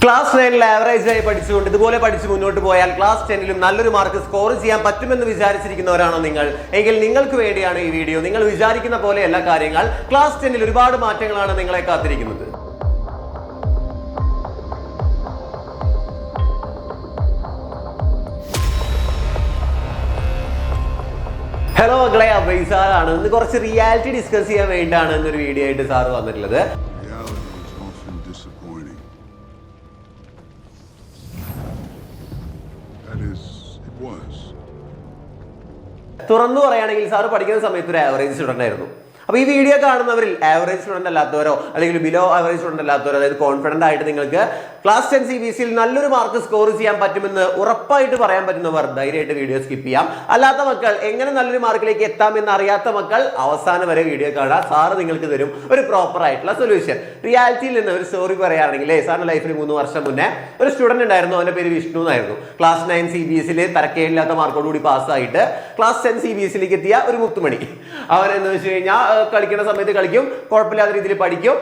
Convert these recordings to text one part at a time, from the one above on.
Class 9 average ആയി പഠിച്ചുകൊണ്ട് ഇതുപോലെ പഠിച്ച് മുന്നോട്ട് പോയാൽ ക്ലാസ് 10ലും നല്ലൊരു മാർക്ക് സ്കോർ ചെയ്യാൻ പറ്റുമെന്ന് വിചാരിച്ചിരിക്കുന്നവരാണോ നിങ്ങൾ? എങ്കിൽ നിങ്ങൾക്ക് വേണ്ടിയാണ് ഈ വീഡിയോ. നിങ്ങൾ വിചാരിക്കുന്ന പോലെ എല്ലാ കാര്യങ്ങൾ ക്ലാസ് 10ൽ ഒരുപാട് മാറ്റങ്ങളാണ് നിങ്ങളെ കാത്തിരിക്കുന്നത്. ഹലോ മക്കളെ, അബൈസാറാണ്. ഇന്ന് കുറച്ച് റിയാലിറ്റി ഡിസ്കസ് ചെയ്യാൻ വേണ്ടിയിട്ടാണ് ഇന്നൊരു വീഡിയോ ആയിട്ട് സാറ് വന്നിട്ടുള്ളത്. തുറന്നു പറയുകയാണെങ്കിൽ സാറ് പഠിക്കുന്ന സമയത്ത് ഒരു ആവറേജ് സ്റ്റുഡന്റ് ആയിരുന്നു. അപ്പോൾ ഈ വീഡിയോ കാണുന്നവരിൽ ആവറേജ് സ്റ്റുഡന്റ് അല്ലാത്തവരോ അല്ലെങ്കിൽ ബിലോ ആവറേജ് സ്റ്റുഡന്റ് അല്ലാത്തവരോ, അതായത് കോൺഫിഡന്റ് ആയിട്ട് നിങ്ങൾക്ക് ക്ലാസ് 10 CBSEയിൽ നല്ലൊരു മാർക്ക് സ്കോർ ചെയ്യാൻ പറ്റുമെന്ന് ഉറപ്പായിട്ട് പറയാൻ പറ്റുന്നവർ ധൈര്യമായിട്ട് വീഡിയോ സ്കിപ്പ് ചെയ്യാം. അല്ലാത്ത മക്കൾ, എങ്ങനെ നല്ലൊരു മാർക്കിലേക്ക് എത്താമെന്ന് അറിയാത്ത മക്കൾ അവസാനം വരെ വീഡിയോ കാണാം. സാറ് നിങ്ങൾക്ക് തരും ഒരു പ്രോപ്പർ ആയിട്ടുള്ള സൊല്യൂഷൻ. റിയാലിറ്റിയിൽ നിന്ന് ഒരു സ്റ്റോറി പറയുകയാണെങ്കിൽ, സാറിന്റെ ലൈഫിൽ 3 വർഷം മുന്നേ ഒരു സ്റ്റുഡന്റ് ഉണ്ടായിരുന്നു. അവന്റെ പേര് വിഷ്ണു എന്നായിരുന്നു. ക്ലാസ് 9 CBSEയിൽ തരക്കേടില്ലാത്ത മാർക്കോടുകൂടി പാസ്സായിട്ട് ക്ലാസ് 10 CBSEയിലേക്ക് എത്തിയ ഒരു മുത്തുമണി. അവൻ എന്ന് വെച്ച് കഴിഞ്ഞാൽ കളിക്കുന്ന സമയത്ത് കളിക്കും, കുഴപ്പമില്ലാത്ത രീതിയിൽ പഠിക്കും,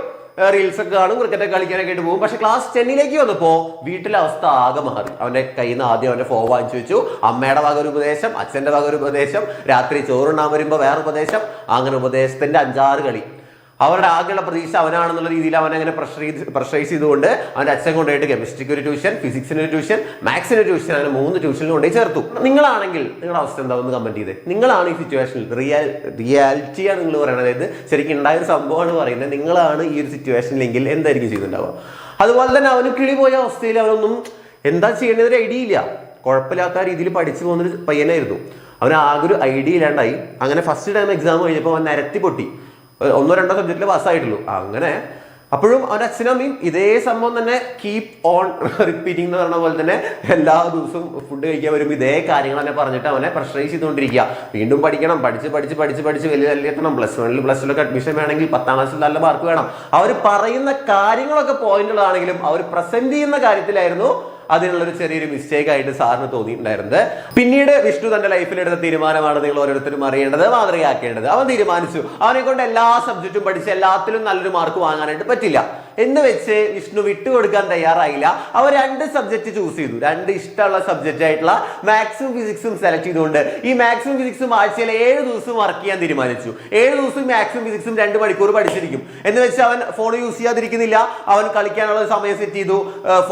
റീൽസ് ഒക്കെ കാണും, ക്രിക്കറ്റ് കളിക്കാനൊക്കെ ആയിട്ട് പോകും. പക്ഷെ ക്ലാസ് 10ലേക്ക് വന്നപ്പോ വീട്ടിലെ അവസ്ഥ ആകെ മാറി. അവന്റെ കയ്യിൽ നിന്ന് ആദ്യം അവന്റെ ഫോൺ വാങ്ങിച്ചു വെച്ചു. അമ്മയുടെ വക ഒരു ഉപദേശം, അച്ഛന്റെ വക ഒരു ഉപദേശം, രാത്രി ചോറുണ്ണാൻ വരുമ്പോ വേറെ ഉപദേശം, അങ്ങനെ ഉപദേശത്തിന്റെ 5-6 കളി. അവരുടെ ആകെയുള്ള പ്രതീക്ഷ അവനാണെന്നുള്ള രീതിയിൽ അവനങ്ങനെ പ്രഷറൈസ് ചെയ്തുകൊണ്ട് അവൻ്റെ അച്ഛൻ കൊണ്ടുപോയിട്ട് കെമിസ്ട്രിക്ക് ഒരു ട്യൂഷൻ, ഫിസിക്സിന് ഒരു ട്യൂഷൻ, മാത്സിന് ഒരു ട്യൂഷൻ, അങ്ങനെ 3 ട്യൂഷനിൽ കൊണ്ടുപോയി ചേർത്തു. നിങ്ങളാണെങ്കിൽ നിങ്ങളുടെ അവസ്ഥ എന്താണെന്ന് കമന്റ് ചെയ്തേ. നിങ്ങളാണ് ഈ സിറ്റുവേഷനിൽ, റിയാലിറ്റിയാണ് നിങ്ങൾ പറയുന്നത്, അതായത് ശരിക്കും ഉണ്ടായൊരു സംഭവമാണ് പറയുന്നത്. നിങ്ങളാണ് ഈ ഒരു സിറ്റുവേഷനിലെങ്കിൽ എന്തായിരിക്കും ചെയ്തിട്ടുണ്ടാവുക? അതുപോലെ തന്നെ അവന് കിളി പോയ അവസ്ഥയിൽ അവനൊന്നും എന്താ ചെയ്യേണ്ടതൊരു ഐഡിയ ഇല്ല. കുഴപ്പമില്ലാത്ത രീതിയിൽ പഠിച്ചു പോകുന്നൊരു പയ്യനായിരുന്നു. അവന് ആകെ ഒരു ഐഡിയ ഇല്ലാണ്ടായി. അങ്ങനെ ഫസ്റ്റ് ടൈം എക്സാം കഴിഞ്ഞപ്പോൾ അവൻ നിരത്തി പൊട്ടി. 1-2 സബ്ജക്റ്റിൽ പാസ്സായിട്ടുള്ളൂ. അങ്ങനെ അപ്പോഴും അവൻ്റെ അച്ഛനും അമ്മയും ഇതേ സംഭവം തന്നെ കീപ് ഓൺ റിപ്പീറ്റിംഗ് എന്ന് പറഞ്ഞ പോലെ തന്നെ എല്ലാ ദിവസവും ഫുഡ് കഴിക്കാൻ വരുമ്പോൾ ഇതേ കാര്യങ്ങൾ തന്നെ പറഞ്ഞിട്ട് അവനെ പ്രഷറൈസ് ചെയ്തുകൊണ്ടിരിക്കുക. വീണ്ടും പഠിക്കണം, പഠിച്ച് വലിയ എത്തണം. +1 അഡ്മിഷൻ വേണമെങ്കിൽ 10ാം ക്ലാസ്സിൽ നല്ല മാർക്ക് വേണം. അവർ പറയുന്ന കാര്യങ്ങളൊക്കെ പോയിന്റുകളാണെങ്കിലും അവർ പ്രസന്റ് ചെയ്യുന്ന കാര്യത്തിലായിരുന്നു അതിനുള്ളൊരു ചെറിയൊരു മിസ്റ്റേക്ക് ആയിട്ട് സാറിന് തോന്നിയിട്ടുണ്ടായിരുന്നത്. പിന്നീട് വിഷ്ണു തന്റെ ലൈഫിൽ എടുത്ത തീരുമാനമാണ് നിങ്ങൾ ഓരോരുത്തരും അറിയേണ്ടത്, മാതൃകയാക്കേണ്ടത്. അവൻ തീരുമാനിച്ചു അവനെ കൊണ്ട് എല്ലാ സബ്ജക്റ്റും പഠിച്ച് എല്ലാത്തിലും നല്ലൊരു മാർക്ക് വാങ്ങാനായിട്ട് പറ്റില്ല എന്ന് വെച്ച് വിഷ്ണു വിട്ടുകൊടുക്കാൻ തയ്യാറായില്ല. അവർ 2 സബ്ജക്റ്റ് ചൂസ് ചെയ്തു. 2 ഇഷ്ടമുള്ള സബ്ജക്റ്റ് ആയിട്ടുള്ള മാത്സും ഫിസിക്സും സെലക്ട് ചെയ്തുകൊണ്ട് ഈ മാത്സും ഫിസിക്സും ആഴ്ചയിൽ 7 ദിവസം വർക്ക് ചെയ്യാൻ തീരുമാനിച്ചു. 7 ദിവസം മാത്സും ഫിസിക്സും 2 മണിക്കൂർ പഠിച്ചിരിക്കും എന്ന് വെച്ച് അവൻ ഫോൺ യൂസ് ചെയ്യാതിരിക്കുന്നില്ല. അവൻ കളിക്കാനുള്ള സമയം സെറ്റ് ചെയ്തു,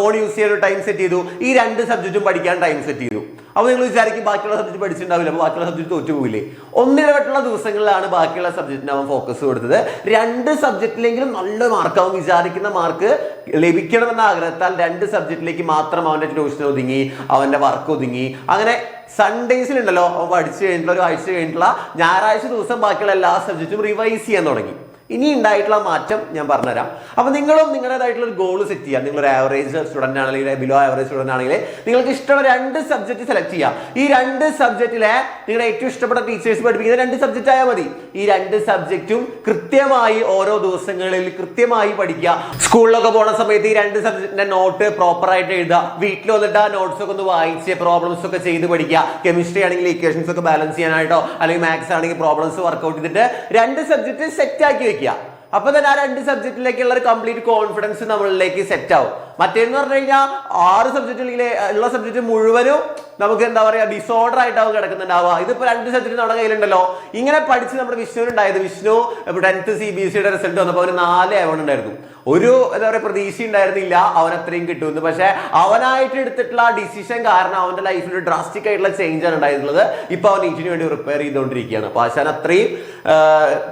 ഫോൺ യൂസ് ചെയ്യാൻ ടൈം സെറ്റ് ചെയ്തു, ഈ 2 സബ്ജക്റ്റും പഠിക്കാൻ ടൈം സെറ്റ് ചെയ്തു. അപ്പോൾ നിങ്ങൾ വിചാരിക്കും ബാക്കിയുള്ള സബ്ജക്റ്റ് പഠിച്ചിട്ടുണ്ടാവില്ല, അപ്പോൾ ബാക്കിയുള്ള സബ്ജക്റ്റ് തോറ്റുപോകില്ലേ? ഒന്നിടവിട്ടുള്ള ദിവസങ്ങളിലാണ് ബാക്കിയുള്ള സബ്ജക്റ്റിന് അവൻ ഫോക്കസ് കൊടുത്തത്. 2 സബ്ജക്റ്റിലെങ്കിലും നല്ല മാർക്ക്, അവൻ വിചാരിക്കുന്ന മാർക്ക് ലഭിക്കണമെന്ന ആഗ്രഹത്താൽ 2 സബ്ജക്റ്റിലേക്ക് മാത്രം അവൻ്റെ ട്യൂഷൻ ഒതുങ്ങി, അവൻ്റെ വർക്ക് ഒതുങ്ങി. അങ്ങനെ സൺഡേസിലുണ്ടല്ലോ അവൻ പഠിച്ചു കഴിഞ്ഞിട്ടുള്ള ഒരാഴ്ച കഴിഞ്ഞിട്ടുള്ള ഞായറാഴ്ച ദിവസം ബാക്കിയുള്ള എല്ലാ സബ്ജക്റ്റും റിവൈസ് ചെയ്യാൻ തുടങ്ങി. ഇനി ഉണ്ടായിട്ടുള്ള മാറ്റം ഞാൻ പറഞ്ഞുതരാം. അപ്പോൾ നിങ്ങളും നിങ്ങളുടേതായിട്ടുള്ള ഒരു ഗോൾ സെറ്റ് ചെയ്യുക. നിങ്ങളൊരു ആവറേജ് സ്റ്റുഡൻ്റ് ആണെങ്കിൽ, ബിലോ ആവറേജ് സ്റ്റുഡൻ്റ് ആണെങ്കിൽ നിങ്ങൾക്ക് ഇഷ്ടമുള്ള 2 സബ്ജക്റ്റ് സെലക്ട് ചെയ്യുക. ഈ 2 സബ്ജക്റ്റിലെ നിങ്ങളുടെ ഏറ്റവും ഇഷ്ടപ്പെട്ട ടീച്ചേഴ്സ് പഠിപ്പിക്കുന്ന 2 സബ്ജക്റ്റ് ആയാൽ മതി. ഈ 2 സബ്ജക്റ്റും കൃത്യമായി ഓരോ ദിവസങ്ങളിൽ കൃത്യമായി പഠിക്കുക. സ്കൂളിലൊക്കെ പോണ സമയത്ത് ഈ 2 സബ്ജക്റ്റിന്റെ നോട്ട് പ്രോപ്പറായിട്ട് എഴുതുക. വീട്ടിൽ വന്നിട്ട് ആ നോട്ട്സ് ഒക്കെ ഒന്ന് വായിച്ച് പ്രോബ്ലംസ് ഒക്കെ ചെയ്ത് പഠിക്കുക. കെമിസ്ട്രി ആണെങ്കിൽ ഇക്വേഷൻസ് ഒക്കെ ബാലൻസ് ചെയ്യാനായിട്ടോ, അല്ലെങ്കിൽ മാത്സ് ആണെങ്കിൽ പ്രോബ്ലംസ് വർക്ക്ഔട്ട് ചെയ്തിട്ട് 2 സബ്ജക്റ്റ് സെറ്റ് ആക്കി വെക്കുക. അപ്പൊ തന്നെ ആ 2 സബ്ജക്റ്റിലേക്കുള്ള ഒരു കംപ്ലീറ്റ് കോൺഫിഡൻസ് നമ്മളിലേക്ക് സെറ്റ് ആവും. മറ്റേന്ന് പറഞ്ഞു കഴിഞ്ഞാൽ 6 സബ്ജക്റ്റിലെ ഉള്ള സബ്ജക്റ്റ് മുഴുവനും നമുക്ക് എന്താ പറയാ ഡിസോർഡർ ആയിട്ടാവും കിടക്കുന്നുണ്ടാവുക. ഇതിപ്പോ 2 സബ്ജക്റ്റ് നമ്മുടെ കയ്യിലുണ്ടല്ലോ. ഇങ്ങനെ പഠിച്ച് നമ്മുടെ വിഷ്ണുവിനുണ്ടായത്, വിഷ്ണു 10th CBSEയുടെ റിസൾട്ട് വന്നപ്പോൾ അവന് 4 A1 ഉണ്ടായിരുന്നു. ഒരു എന്താ പറയുക പ്രതീക്ഷ ഉണ്ടായിരുന്നില്ല അവൻ അത്രയും കിട്ടുമെന്ന്. പക്ഷെ അവനായിട്ട് എടുത്തിട്ടുള്ള ആ ഡിസിഷൻ കാരണം അവന്റെ ലൈഫിൽ ഒരു ഡ്രാസ്റ്റിക് ആയിട്ടുള്ള ചേഞ്ച് ആണ് ഉണ്ടായിട്ടുള്ളത്. ഇപ്പൊ അവൻ നീറ്റിന് വേണ്ടി പ്രിപ്പയർ ചെയ്തുകൊണ്ടിരിക്കുകയാണ്. അപ്പൊ ആശാൻ അത്രയും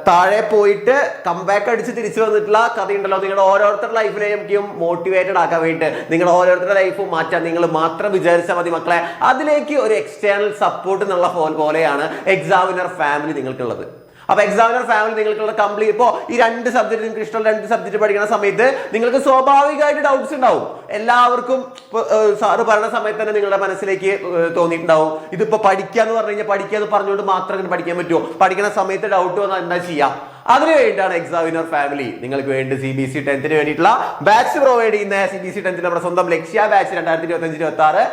താഴെ പോയിട്ട് കംബാക്ക് അടിച്ച് തിരിച്ചു വന്നിട്ടുള്ള കഥയുണ്ടല്ലോ. നിങ്ങളുടെ ഓരോരുത്തരുടെ ലൈഫിലേക്കും മോട്ടിവേറ്റഡ് ആക്കാൻ വേണ്ടിയിട്ട്, നിങ്ങളുടെ ഓരോരുത്തരുടെ ലൈഫും മാറ്റാൻ നിങ്ങൾ മാത്രം വിചാരിച്ചാൽ മതി മക്കളെ. അതിലേക്ക് ഒരു എക്സ്റ്റേണൽ സപ്പോർട്ട് എന്നുള്ള പോലെയാണ് എക്സാമിനർ ഫാമിലി നിങ്ങൾക്കുള്ളത്. അപ്പൊ എക്സാമിനർ ഫാമിലി നിങ്ങൾക്കുള്ള കംപ്ലീറ്റ് ഇപ്പോൾ ഈ 2 സബ്ജക്റ്റ് നിങ്ങൾക്ക് ഇഷ്ടമുള്ള 2 സബ്ജക്റ്റ് പഠിക്കുന്ന സമയത്ത് നിങ്ങൾക്ക് സ്വാഭാവികമായിട്ട് ഡൗട്ട്സ് ഉണ്ടാവും. എല്ലാവർക്കും സാറ് പറയുന്ന സമയത്ത് തന്നെ നിങ്ങളുടെ മനസ്സിലേക്ക് തോന്നിയിട്ടുണ്ടാവും, ഇതിപ്പോ പഠിക്കാന്ന് പറഞ്ഞു കഴിഞ്ഞാൽ പഠിക്കാന്ന് പറഞ്ഞുകൊണ്ട് മാത്രം പഠിക്കാൻ പറ്റുമോ? പഠിക്കുന്ന സമയത്ത് ഡൗട്ട് വന്നാൽ എന്താ ചെയ്യാം? അതിനു വേണ്ടിയിട്ടാണ് എക്സാമിനർ ഫാമിലി നിങ്ങൾക്ക് വേണ്ടി CBSE 10th വേണ്ടിയിട്ടുള്ള ബാച്ച് പ്രൊവൈഡ് ചെയ്യുന്ന CBSE 10th നമ്മുടെ സ്വന്തം ലക്ഷ്യ ബാച്ച് 2025-26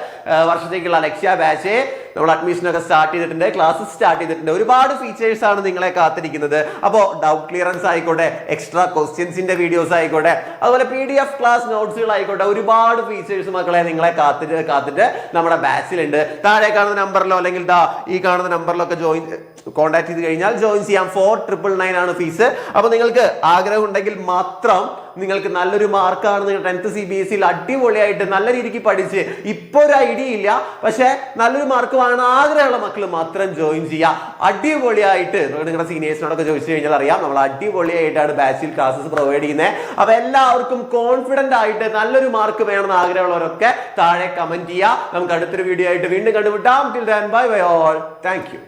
വർഷത്തേക്കുള്ള ലക്ഷ്യ ബാച്ച് നമ്മൾ അഡ്മിഷൻ ഒക്കെ സ്റ്റാർട്ട് ചെയ്തിട്ടുണ്ട്, ക്ലാസ്സസ് സ്റ്റാർട്ട് ചെയ്തിട്ടുണ്ട്. ഒരുപാട് ഫീച്ചേഴ്സ് ആണ് നിങ്ങളെ കാത്തിരിക്കുന്നത്. അപ്പോൾ ഡൗട്ട് ക്ലിയറൻസ് ആയിക്കോട്ടെ, എക്സ്ട്രാ ക്വസ്റ്റ്യൻസിന്റെ വീഡിയോസ് ആയിക്കോട്ടെ, അതുപോലെ PDF ക്ലാസ് നോട്ട്സുകൾ ആയിക്കോട്ടെ, ഒരുപാട് ഫീച്ചേഴ്സ് മക്കളെ നിങ്ങളെ കാത്തിട്ട് നമ്മുടെ ബാച്ചിലുണ്ട്. താഴെ കാണുന്ന നമ്പറിലോ അല്ലെങ്കിൽ ഈ കാണുന്ന നമ്പറിലൊക്കെ കോൺടാക്ട് ചെയ്ത് കഴിഞ്ഞാൽ ജോയിൻ ചെയ്യാം. 4999 ആണ് ഫീസ്. അപ്പൊ നിങ്ങൾക്ക് ആഗ്രഹം ഉണ്ടെങ്കിൽ മാത്രം നിങ്ങൾക്ക് നല്ലൊരു മാർക്കാണ്, നിങ്ങൾ 10th CBSE അടിപൊളിയായിട്ട് നല്ല രീതിക്ക് പഠിച്ച് ഇപ്പൊ ഒരു ഐഡിയ ഇല്ല, പക്ഷെ നല്ലൊരു മാർക്ക് വാങ്ങാൻ ആഗ്രഹമുള്ള മക്കൾ മാത്രം ജോയിൻ ചെയ്യുക. അടിപൊളിയായിട്ട് നിങ്ങളുടെ സീനിയേഴ്സിനോടൊക്കെ ചോദിച്ചു കഴിഞ്ഞാൽ അറിയാം, നമ്മൾ അടിപൊളിയായിട്ടാണ് ബാച്ചിൽ ക്ലാസ്സസ് പ്രൊവൈഡ് ചെയ്യുന്നത്. അപ്പൊ എല്ലാവർക്കും കോൺഫിഡന്റ് ആയിട്ട് നല്ലൊരു മാർക്ക് വേണമെന്ന് ആഗ്രഹമുള്ളവരൊക്കെ താഴെ കമന്റ് ചെയ്യുക. നമുക്ക് അടുത്തൊരു വീഡിയോ ആയിട്ട് വീണ്ടും കണ്ടുമുട്ടാം. Till then bye bye all. Thank you.